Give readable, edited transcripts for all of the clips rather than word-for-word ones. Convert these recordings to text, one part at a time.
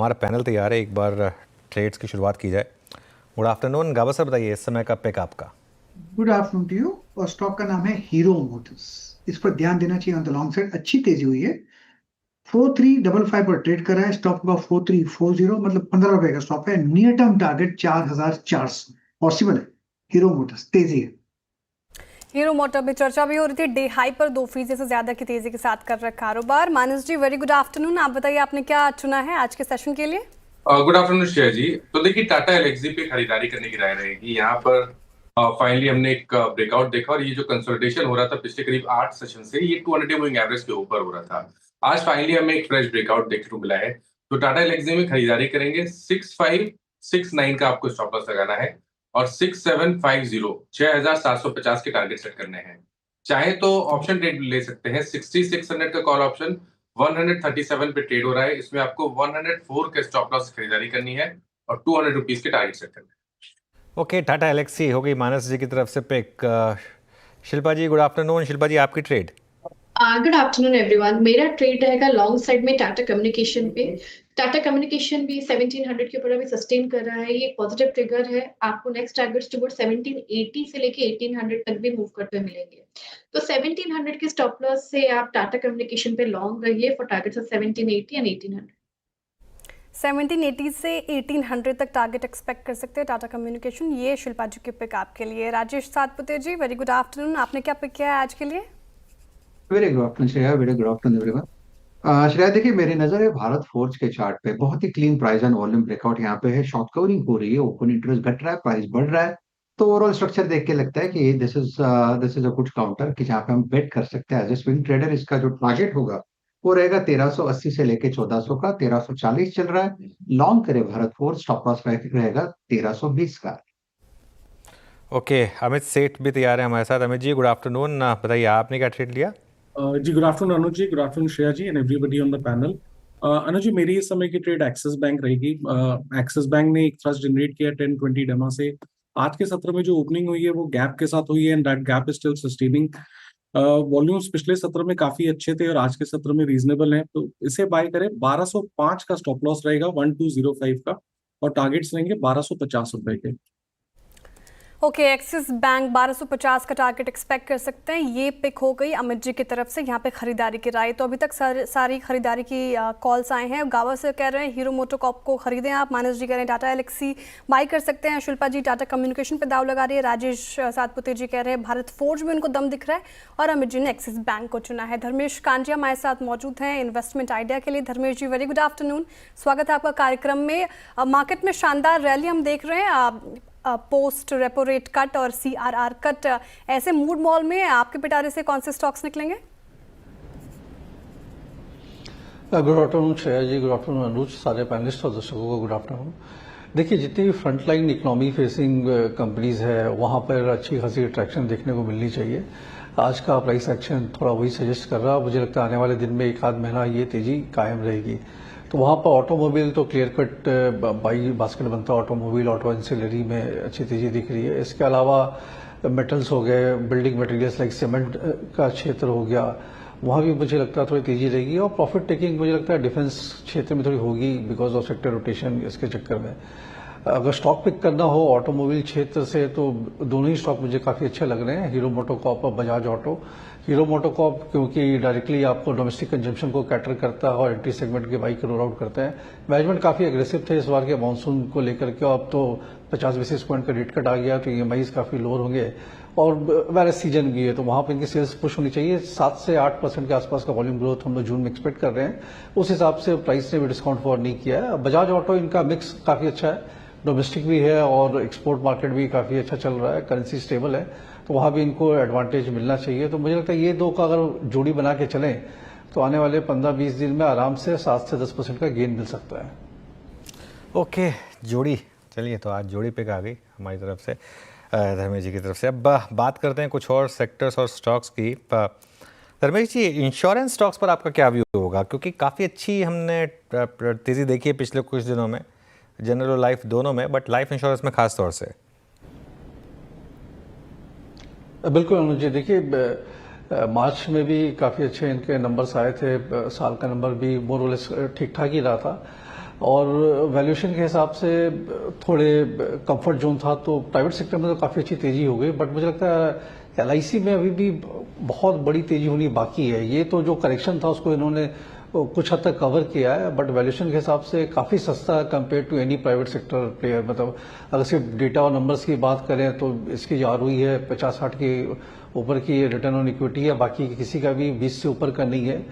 हमारा पैनल तैयार है, एक बार ट्रेड्स की शुरुआत की जाए। गुड आफ्टरनून गाबा सर, बताइए इस समय का पिक आपका। Good afternoon to you. और स्टॉक का नाम है हीरो मोटर्स। इस पर ध्यान देना चाहिए। ऑन द लॉन्ग साइड अच्छी तेजी हुई है। 4355 पर ट्रेड कर रहा है। स्टॉक का 4340 मतलब 15 रुपए का स्टॉप है। नियर टर्म टारगेट 4400 पॉसिबल है। हीरो मोटर्स तेजी है। हीरो मोटर में चर्चा भी हो रही थी, डे हाई पर 2% से ज्यादा की तेजी के साथ कर रहा है कारोबार। मानस जी वेरी गुड आफ्टरनून, आप बताइए आपने क्या चुना है आज के सेशन के लिए। गुड आफ्टरनून श्रेया जी। तो देखिए, टाटा एलएक्सजी पे खरीदारी करने की राय रहेगी। यहाँ पर फाइनली हमने एक ब्रेकआउट देखा और ये जो कंसोलिडेशन हो रहा था पिछले करीब 8 सेशन से, ये 200 मूविंग एवरेज के ऊपर हो रहा था। आज फाइनली हमें एक फ्रेश ब्रेकआउट देखने को मिला है। तो टाटा एलएक्सजी में खरीदारी करेंगे। 6569 का आपको स्टॉप लॉस लगाना है और 6750 6750 के टारगेट सेट करने हैं। चाहे तो ऑप्शन ट्रेड ले सकते हैं। 6600 का कॉल ऑप्शन 137 पे ट्रेड हो रहा है। इसमें आपको 104 के स्टॉप लॉस खरीदारी करनी है और 200 रुपीज के टारगेट सेट करने हैं। ओके, टाटा एलेक्सी हो गई मानस जी की तरफ से पिक। शिल्पा जी गुड आफ्टरनून। शिल्पा जी आपकी ट्रेड। Good afternoon everyone. मेरा ट्रेड रहेगा लॉन्ग साइड में टाटा कम्युनिकेशन पे। टाटा कम्युनिकेशन भी 1700 के ऊपर अभी सस्टेन कर रहा है। ये पॉजिटिव ट्रिगर है। आपको नेक्स्ट टारगेट्स टुवर्ड 1780 से लेके 1800 तक भी मूव करते हुए मिलेंगे। तो 1700 के स्टॉप लॉस से आप टाटा कम्युनिकेशन पे लॉन्ग रहिए फॉर टारगेट्स ऑफ 1780 एंड 1800। 1780 से 1800 तक टारगेट एक्सपेक्ट कर सकते हैं टाटा कम्युनिकेशन। ये शिल्पा जी की पिक आपके लिए। राजेश सातपुते जी वेरी गुड आफ्टरनून, आपने क्या पिक किया है आज के लिए। Very good afternoon Shreya. Very good afternoon everyone. Shreya देखिए, मेरी नजर है भारत फोर्ज के चार्ट पे। बहुत ही clean price and volume breakout यहाँ पे है। शॉर्ट कवरिंग हो रही है। ओपन इंटरेस्ट घट रहा है, प्राइस बढ़ रहा है। तो ओवरऑल स्ट्रक्चर देख के लगता है कि this is a good counter कि जहाँ पे हम बेट कर सकते हैं एज ए स्विंग ट्रेडर। इसका जो टारगेट होगा वो रहेगा 1380 से लेके 1400 का। 1340 चल रहा है। लॉन्ग करे भारत फोर्ज, स्टॉप लॉस रहेगा 1320 का। ओके, अमित सेठ भी तैयार है हमारे साथ। अमित जी गुड आफ्टरनून, बताइए आपने क्या ट्रेड लिया। जी good afternoon Anuj ji, good afternoon Shreya ji and everybody on the panel. Anuj ji, मेरी इस समय की ट्रेड एक्सिस बैंक रहेगी। एक्सिस बैंक ने एक थ्रस्ट जनरेट किया 10-20 डेमा से। आज के सत्र में जो ओपनिंग हुई है वो गैप के साथ हुई है and that gap is still sustaining. Volumes पिछले सत्र में काफी अच्छे थे और आज के सत्र में रीजनेबल हैं, तो इसे बाय करें। 1205 का स्टॉप लॉस रहेगा 1205 का और टारगेट्स रहेंगे 1250 रुपए के। ओके, एक्सिस बैंक 1250 का टारगेट एक्सपेक्ट कर सकते हैं। ये पिक हो गई अमित जी की तरफ से। यहाँ पे खरीदारी की राय, तो अभी तक सारी खरीदारी की कॉल्स आए हैं। गावा से कह रहे हैं हीरो मोटोकॉर्प को खरीदें आप। मानस जी कह रहे हैं टाटा एलेक्सी बाई कर सकते हैं। शिल्पा जी टाटा कम्युनिकेशन पे दाव लगा रही है। राजेश सातपुते जी कह रहे हैं भारत फोर्ज में उनको दम दिख रहा है और अमित जी ने एक्सिस बैंक को चुना है। धर्मेश कांजिया हमारे साथ मौजूद हैं इन्वेस्टमेंट आइडिया के लिए। धर्मेश जी वेरी गुड आफ्टरनून, स्वागत है आपका कार्यक्रम में। मार्केट में शानदार रैली हम देख रहे हैं पोस्ट रेपो रेट कट और सीआरआर कट। ऐसे मूड मॉल में आपके पिटारे से कौन से स्टॉक्स निकलेंगे। गुड आफ्टरनून श्रेया जी, गुड आफ्टरनून अनुज, सारे पैनलिस्ट और दर्शकों को गुड आफ्टरनून। देखिए, जितनी भी फ्रंटलाइन इकोनॉमी फेसिंग कंपनीज है वहां पर अच्छी खासी अट्रैक्शन देखने को मिलनी चाहिए। आज का प्राइस एक्शन थोड़ा वही सजेस्ट कर रहा है। मुझे लगता है आने वाले दिन में एक आध महीना ये तेजी कायम रहेगी। तो वहाँ पर ऑटोमोबाइल तो क्लियर कट बाई बास्केट बनता है। ऑटोमोबाइल, ऑटो एंसिलरी में अच्छी तेजी दिख रही है। इसके अलावा मेटल्स हो गए, बिल्डिंग मटेरियल्स लाइक सीमेंट का क्षेत्र हो गया, वहाँ भी मुझे लगता है थोड़ी तेजी रहेगी। और प्रॉफिट टेकिंग मुझे लगता है डिफेंस क्षेत्र में थोड़ी होगी बिकॉज ऑफ सेक्टर रोटेशन। इसके चक्कर में अगर स्टॉक पिक करना हो ऑटोमोबाइल क्षेत्र से तो दोनों ही स्टॉक मुझे काफी अच्छे लग रहे हैं, हीरो मोटोकॉर्प और बजाज ऑटो। हीरो मोटोकॉर्प क्योंकि डायरेक्टली आपको डोमेस्टिक कंजम्पशन को कैटर करता है और एंट्री सेगमेंट के बाइक रोल आउट करते हैं। मैनेजमेंट काफी एग्रेसिव थे इस बार के मानसून को लेकर के। अब तो 50 बेसिस पॉइंट का रेट कट आ गया तो ईएमआईज काफी लोअर होंगे और वेरियस सीजन भी है तो वहां पर इनकी सेल्स पुश होनी चाहिए। 7 से 8% के आसपास का वॉल्यूम ग्रोथ हम लोग जून में एक्सपेक्ट कर रहे हैं। उस हिसाब से प्राइस ने भी डिस्काउंट फॉर नहीं किया है। बजाज ऑटो इनका मिक्स काफी अच्छा है, डोमेस्टिक भी है और एक्सपोर्ट मार्केट भी काफी अच्छा चल रहा है, करेंसी स्टेबल है, तो वहां भी इनको एडवांटेज मिलना चाहिए। तो मुझे लगता है ये दो का अगर जोड़ी बना के चलें तो आने वाले 15-20 दिन में आराम से 7 से 10% का गेन मिल सकता है। ओके, जोड़ी चलिए, तो आज जोड़ी पिक आ गई हमारी तरफ से, धर्मेश जी की तरफ से। अब बात करते हैं कुछ और सेक्टर्स और स्टॉक्स की। धर्मेश जी, इंश्योरेंस स्टॉक्स पर आपका क्या व्यू होगा, क्योंकि काफ़ी अच्छी हमने तेज़ी देखी है पिछले कुछ दिनों में, जनरल और लाइफ दोनों में, बट लाइफ इंश्योरेंस में खास तौर से। बिल्कुल अनुज जी, देखिए मार्च में भी काफी अच्छे इनके नंबर्स आए थे। साल का नंबर भी मोर और लेस ठीक ठाक ही रहा था। और वैल्यूएशन के हिसाब से थोड़े कंफर्ट जोन था, तो प्राइवेट सेक्टर में तो काफ़ी अच्छी तेजी हो गई, बट मुझे लगता है LIC में अभी भी बहुत बड़ी तेजी होनी बाकी है। ये तो जो करेक्शन था उसको इन्होंने कुछ हद तक कवर किया है, बट वैल्यूएशन के हिसाब से काफ़ी सस्ता compare to any private sector player. मतलब अगर सिर्फ डेटा और नंबर्स की बात करें तो इसकी जो ROE है 50-60 के ऊपर की रिटर्न ऑन इक्विटी है, बाकी किसी का भी 20 से ऊपर का नहीं है।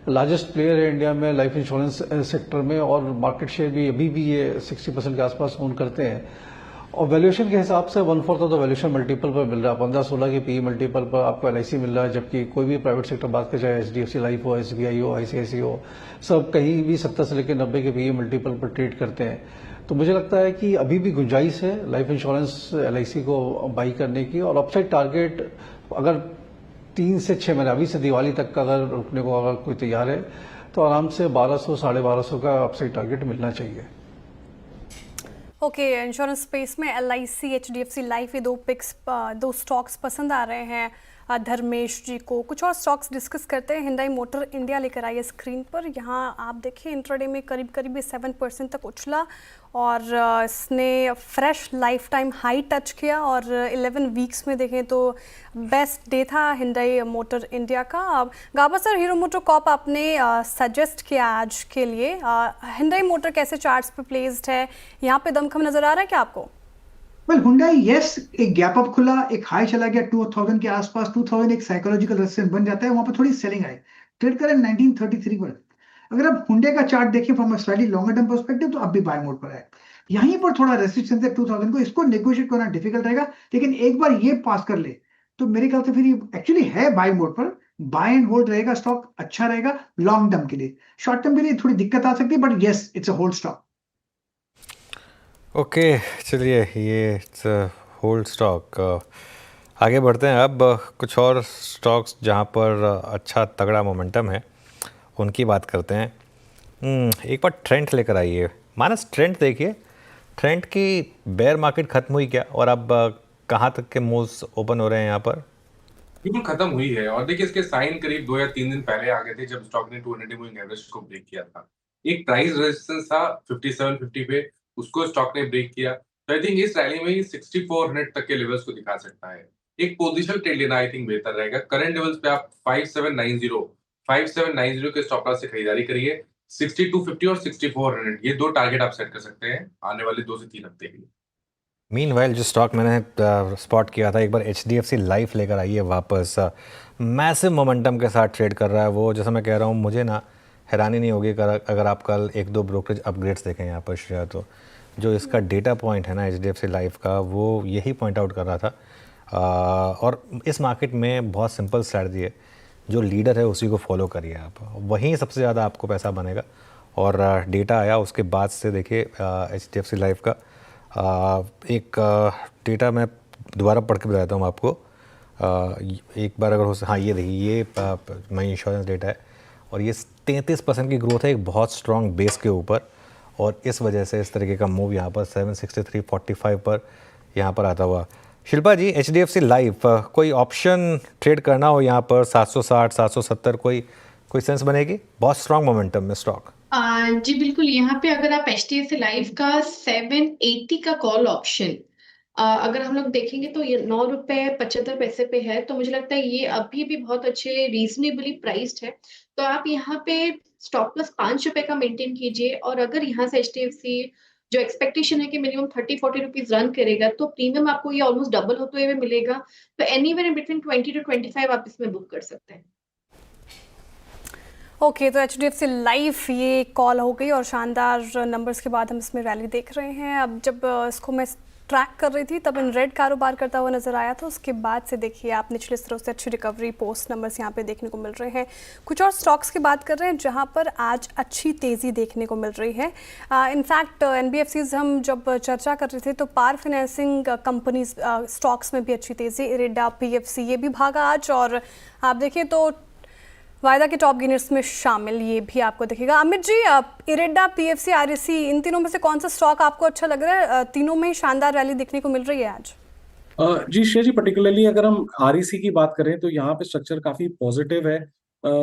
लार्जेस्ट प्लेयर है इंडिया में लाइफ इंश्योरेंस सेक्टर में, और मार्केट शेयर भी अभी भी ये 60% के आसपास ओन करते हैं। और वैल्यूएशन के हिसाब से 1/4 ऑफ द वैल्यूएशन मल्टीपल पर मिल रहा है, 15-16 के PE मल्टीपल पर आपको LIC मिल रहा है, जबकि कोई भी प्राइवेट सेक्टर बात करें, चाहे HDFC लाइफ हो, SBI हो, ICICI हो, सब कहीं भी 70 से लेकर 90 के PE मल्टीपल पर ट्रेड करते हैं। तो मुझे लगता है कि अभी भी गुंजाइश है लाइफ इंश्योरेंस LIC को बाई करने की, और अपसाइड टारगेट अगर 3 से 6 महीने अभी से दिवाली तक का अगर रुकने को अगर कोई तैयार है तो आराम से 1200 1250 का अपसाइड टारगेट मिलना चाहिए। ओके, इंश्योरेंस स्पेस में LIC, HDFC लाइफ, ये दो स्टॉक्स पसंद आ रहे हैं धर्मेश जी को। कुछ और स्टॉक्स डिस्कस करते हैं। हिंडाई मोटर इंडिया लेकर आई है स्क्रीन पर। यहाँ आप देखिए इंट्राडे में करीब 7% तक उछला, और इसने fresh life time high touch किया, और 11 वीक्स में देखें तो बेस्ट डे था हिंडाई मोटर इंडिया का। गाबा सर, हीरो मोटर कॉप आपने सजेस्ट किया आज के लिए। हिंडाई मोटर कैसे चार्ट्स पे प्लेस्ड है? यहाँ पे दमखम नजर आ रहा है क्या आपको? वेल हुंडई यस, एक गैप अप खुला, एक हाई चला गया 2000 के आसपास। 2000 एक साइकोलॉजिकल रेजिस्टेंस बन जाता है, वहां पर थोड़ी सेलिंग आई, ट्रेड करें 1933 पर। अगर आप हुंडई का चार्ट देखिए from a slightly longer term perspective तो अब भी बाय मोड पर है। यहीं पर थोड़ा रेजिस्टेंस है 2000 को, इसको नेगोशिएट करना डिफिकल्ट रहेगा, लेकिन एक बार ये पास कर ले तो मेरे ख्याल से फिर ये एक्चुअली है बाय मोड पर। बाय एंड होल्ड रहेगा, स्टॉक अच्छा रहेगा लॉन्ग टर्म के लिए। शॉर्ट टर्म के लिए थोड़ी दिक्कत आ सकती है, but yes it's a hold stock. Okay, चलिए ये होल्ड स्टॉक। आगे बढ़ते हैं अब कुछ और स्टॉक्स जहां पर अच्छा तगड़ा मोमेंटम है उनकी बात करते हैं। एक बार ट्रेंड लेकर आइए मानस। ट्रेंड देखिए, ट्रेंड की बेयर मार्केट खत्म हुई क्या, और अब कहाँ तक के मूव्स ओपन हो रहे हैं यहाँ पर? बिल्कुल खत्म हुई है, और देखिए इसके साइन करीब 2 या 3 दिन पहले आ गए थे जब स्टॉक ने 200 मूविंग एवरेज को ब्रेक किया था। एक प्राइस रेजिस्टेंस था 5750 पे, उसको स्टॉक ने ब्रेक किया। तो आई थिंक इस रैली में ये 6400 तक के लेवल्स को दिखा सकता है। एक पोजिशनल ट्रेड लेना आई थिंक बेहतर रहेगा। करंट लेवल्स पे आप 5790 के स्टॉप लॉस से खरीदारी करिए। 6250 और 6400 ये दो टारगेट आप सेट कर सकते हैं आने वाले 2 से 3 हफ्ते के लिए। मीनवाइल जो स्टॉक मैंने स्पॉट किया था एक बार, HDFC लाइफ लेकर आई है वापस। मैसिव मोमेंटम के साथ ट्रेड कर रहा है वो। जैसा मैं कह रहा हूँ, मुझे ना हैरानी नहीं होगी अगर आप कल 1-2 ब्रोकरेज अपग्रेड्स देखें यहाँ पर शेयर। तो जो इसका डेटा पॉइंट है ना HDFC लाइफ का, वो यही पॉइंट आउट कर रहा था। और इस मार्केट में बहुत सिंपल स्ट्रैटेजी है, जो लीडर है उसी को फॉलो करिए आप, वहीं सबसे ज़्यादा आपको पैसा बनेगा। और डेटा आया उसके बाद से देखिए HDFC लाइफ का एक डेटा मैं दोबारा पढ़ के बताता हूँ आपको। एक बार अगर हो, हाँ ये देखिए, ये मई इंश्योरेंस डेटा है, और ये 33% की ग्रोथ है एक बहुत स्ट्रॉन्ग बेस के ऊपर, और इस वजह से इस तरीके का मूव यहाँ पर 763.45 पर यहाँ पर आता हुआ। शिल्पा जी, HDFC लाइफ कोई ऑप्शन ट्रेड करना हो यहाँ पर 760 770 कोई सेंस बनेगी? बहुत स्ट्रॉन्ग मोमेंटम में स्टॉक। जी बिल्कुल, यहाँ पे अगर आप HDFC लाइफ का 780 का कॉल ऑप्शन अगर हम लोग देखेंगे तो ये 9 रुपए 75 पैसे पे है, तो मुझे लगता है ये अभी भी बहुत अच्छे रीजनेबली प्राइस्ड है। तो आप यहाँ पे स्टॉप लॉस 5 रुपए का मेंटेन कीजिए, और अगर यहाँ से HDFC जो एक्सपेक्टेशन है कि मिनिमम 30-40 रुपीज रन करेगा, तो प्रीमियम आपको ये ऑलमोस्ट डबल होते हुए मिलेगा। तो एनीवेयर इन बिटवीन 20 to 25 आप इसमें बुक कर सकते हैं। ओके, तो HDFC लाइफ ये कॉल हो गई, और शानदार नंबर्स के बाद हम इसमें रैली देख रहे हैं। अब जब इसको मैं ट्रैक कर रही थी तब इन रेड कारोबार करता हुआ नजर आया था। उसके बाद से देखिए आप निचले स्तरों से अच्छी रिकवरी पोस्ट नंबर्स यहाँ पे देखने को मिल रहे हैं। कुछ और स्टॉक्स की बात कर रहे हैं जहाँ पर आज अच्छी तेज़ी देखने को मिल रही है। इनफैक्ट NBFCs हम जब चर्चा कर रहे थे तो पार फाइनेंसिंग कंपनीज स्टॉक्स में भी अच्छी तेज़ी, इरेडा, PFC ये भी भागा आज, और आप देखिए तो वायदा के टॉप गेनर्स में शामिल ये भी आपको दिखेगा। अमित जी, इरेडा, PFC, REC इन तीनों में से कौन सा स्टॉक आपको अच्छा लग रहा है? तीनों में शानदार रैली देखने को मिल रही है आज। जी श्रेया जी, पर्टिकुलरली अगर हम REC की बात करें तो यहाँ पे स्ट्रक्चर काफी पॉजिटिव है।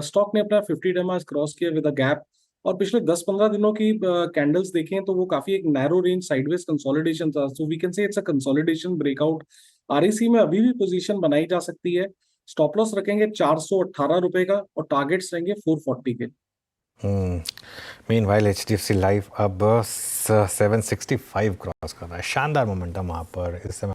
स्टॉक ने अपना 50 डेमा क्रॉस किया विद अ गैप, और पिछले 10-15 दिनों की कैंडल्स देखें तो वो काफी एक नैरो रेंज साइडवेज कंसोलिडेशन था, so we can say it's a consolidation breakout. REC में अभी भी पोजीशन बनाई जा सकती है। स्टॉप लॉस रखेंगे 418 रुपए का और टारगेट्स रहेंगे 440 के। मीनवाइल HDFC लाइफ अब 765 क्रॉस कर रहा है, शानदार मोमेंटम वहाँ पर इस समय